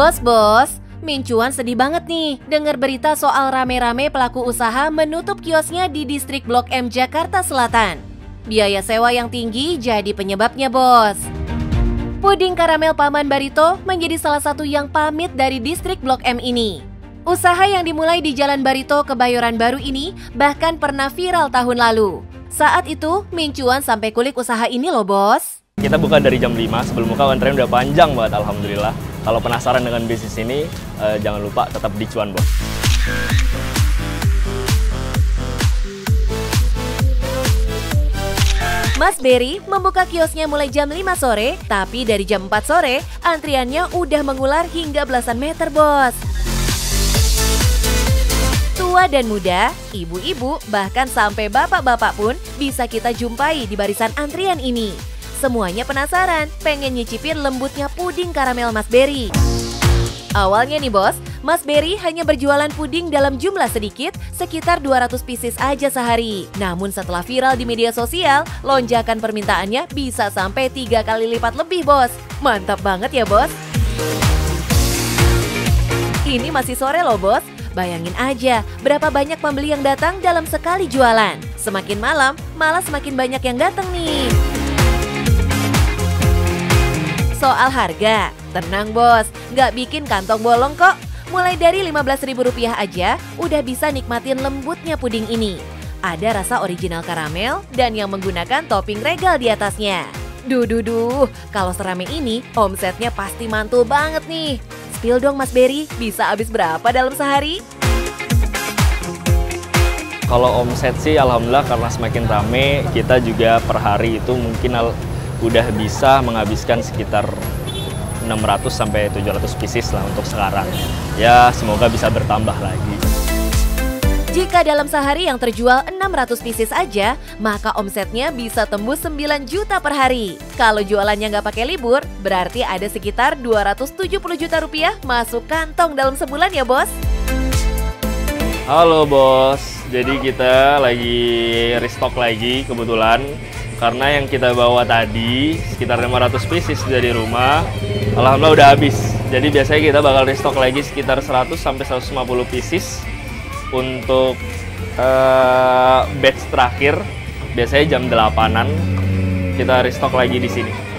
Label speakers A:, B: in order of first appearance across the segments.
A: Bos, Mincuan sedih banget nih dengar berita soal rame-rame pelaku usaha menutup kiosnya di distrik Blok M Jakarta Selatan. Biaya sewa yang tinggi jadi penyebabnya, bos. Puding karamel Paman Barito menjadi salah satu yang pamit dari distrik Blok M ini. Usaha yang dimulai di Jalan Barito, Kebayoran Baru ini bahkan pernah viral tahun lalu. Saat itu, Mincuan sampai kulik usaha ini loh, bos.
B: Kita buka dari jam 5, sebelum buka antrean udah panjang banget, alhamdulillah. Kalau penasaran dengan bisnis ini, jangan lupa tetap di Cuan, bos.
A: Mas Berry membuka kiosnya mulai jam 5 sore, tapi dari jam 4 sore, antriannya udah mengular hingga belasan meter, bos. Tua dan muda, ibu-ibu, bahkan sampai bapak-bapak pun bisa kita jumpai di barisan antrian ini. Semuanya penasaran, pengen nyicipin lembutnya puding karamel Mas Berry. Awalnya nih bos, Mas Berry hanya berjualan puding dalam jumlah sedikit, sekitar 200 pieces aja sehari. Namun setelah viral di media sosial, lonjakan permintaannya bisa sampai 3 kali lipat lebih, bos. Mantap banget ya, bos. Ini masih sore loh, bos. Bayangin aja berapa banyak pembeli yang datang dalam sekali jualan. Semakin malam, malah semakin banyak yang datang nih. Soal harga, tenang bos, nggak bikin kantong bolong kok. Mulai dari Rp15.000 aja udah bisa nikmatin lembutnya puding ini. Ada rasa original karamel dan yang menggunakan topping regal di atasnya. Duh, kalau serame ini omsetnya pasti mantul banget nih. Spill dong Mas Berry, bisa habis berapa dalam sehari?
B: Kalau omset sih alhamdulillah karena semakin rame, kita juga per hari itu mungkin udah bisa menghabiskan sekitar 600 sampai 700 pieces lah untuk sekarang. Ya, semoga bisa bertambah lagi.
A: Jika dalam sehari yang terjual 600 pieces aja, maka omsetnya bisa tembus 9 juta per hari. Kalau jualannya nggak pakai libur, berarti ada sekitar 270 juta rupiah masuk kantong dalam sebulan ya, bos.
B: Halo bos, jadi kita lagi restock lagi kebetulan. Karena yang kita bawa tadi sekitar 500 pieces dari rumah, alhamdulillah udah habis. Jadi biasanya kita bakal restock lagi sekitar 100 sampai 150 pieces untuk batch terakhir. Biasanya jam 8-an kita restock lagi di sini.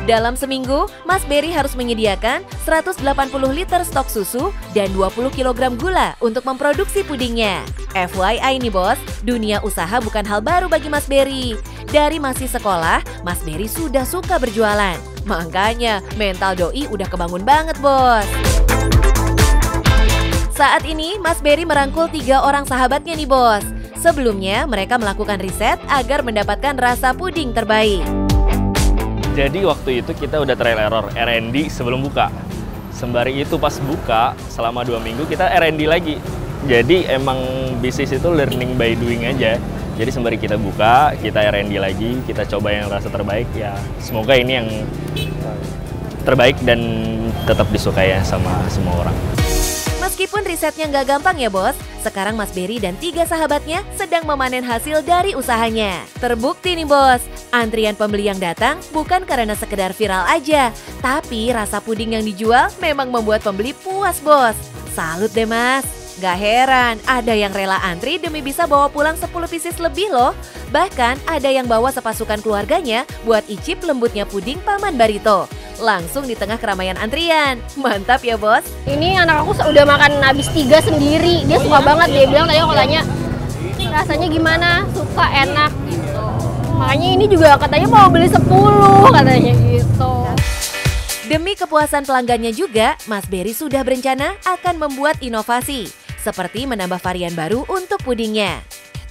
A: Dalam seminggu, Mas Berry harus menyediakan 180 liter stok susu dan 20 kg gula untuk memproduksi pudingnya. FYI nih bos, dunia usaha bukan hal baru bagi Mas Berry. Dari masih sekolah, Mas Berry sudah suka berjualan. Makanya mental doi udah kebangun banget bos. Saat ini, Mas Berry merangkul 3 orang sahabatnya nih bos. Sebelumnya, mereka melakukan riset agar mendapatkan rasa puding terbaik.
B: Jadi waktu itu kita udah trial error R&D sebelum buka. Sembari itu pas buka, selama 2 minggu kita R&D lagi. Jadi emang bisnis itu learning by doing aja. Jadi sembari kita buka, kita R&D lagi, kita coba yang rasa terbaik. Ya semoga ini yang terbaik dan tetap disukai ya sama semua orang.
A: Meskipun risetnya nggak gampang ya bos, sekarang Mas Berry dan 3 sahabatnya sedang memanen hasil dari usahanya. Terbukti nih bos, antrian pembeli yang datang bukan karena sekedar viral aja, tapi rasa puding yang dijual memang membuat pembeli puas bos. Salut deh mas, gak heran ada yang rela antri demi bisa bawa pulang 10 pieces lebih loh. Bahkan ada yang bawa sepasukan keluarganya buat icip lembutnya puding Paman Barito. Langsung di tengah keramaian antrian. Mantap ya bos.
C: Ini anak aku udah makan habis 3 sendiri. Dia suka banget, dia bilang tadi aku tanya rasanya gimana, suka, enak gitu. Makanya ini juga katanya mau beli 10 katanya gitu.
A: Demi kepuasan pelanggannya juga, Mas Berry sudah berencana akan membuat inovasi seperti menambah varian baru untuk pudingnya.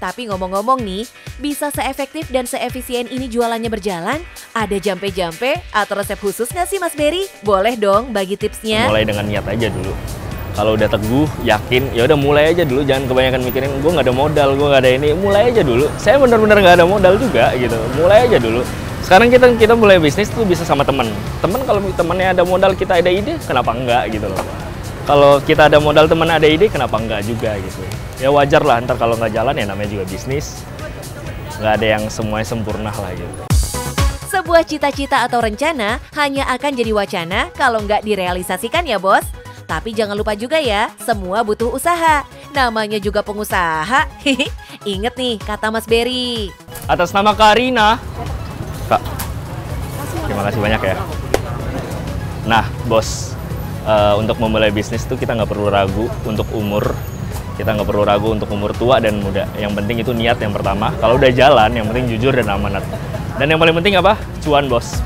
A: Tapi ngomong-ngomong nih, bisa seefektif dan seefisien ini jualannya berjalan? Ada jampe-jampe atau resep khusus nggak sih Mas Berry? Boleh dong bagi tipsnya.
B: Mulai dengan niat aja dulu. Kalau udah teguh, yakin, ya udah mulai aja dulu. Jangan kebanyakan mikirin, gue nggak ada modal, gue nggak ada ini. Mulai aja dulu. Saya benar-benar nggak ada modal juga gitu. Mulai aja dulu. Sekarang kita mulai bisnis tuh bisa sama teman. Teman kalau temannya ada modal, kita ada ide, kenapa enggak gitu loh. Kalau kita ada modal, teman ada ide, kenapa enggak juga gitu. Ya wajar lah, ntar kalau nggak jalan ya namanya juga bisnis. Nggak ada yang semuanya sempurna lah gitu.
A: Sebuah cita-cita atau rencana hanya akan jadi wacana kalau nggak direalisasikan ya bos. Tapi jangan lupa juga ya, semua butuh usaha. Namanya juga pengusaha. Ingat nih kata Mas Berry.
B: Atas nama Karina. Kak, terima kasih banyak ya. Nah, bos, untuk memulai bisnis tuh kita nggak perlu ragu untuk umur. Kita nggak perlu ragu untuk umur tua dan muda. Yang penting itu niat yang pertama. Kalau udah jalan, yang penting jujur dan amanat. Dan yang paling penting apa? Cuan, bos.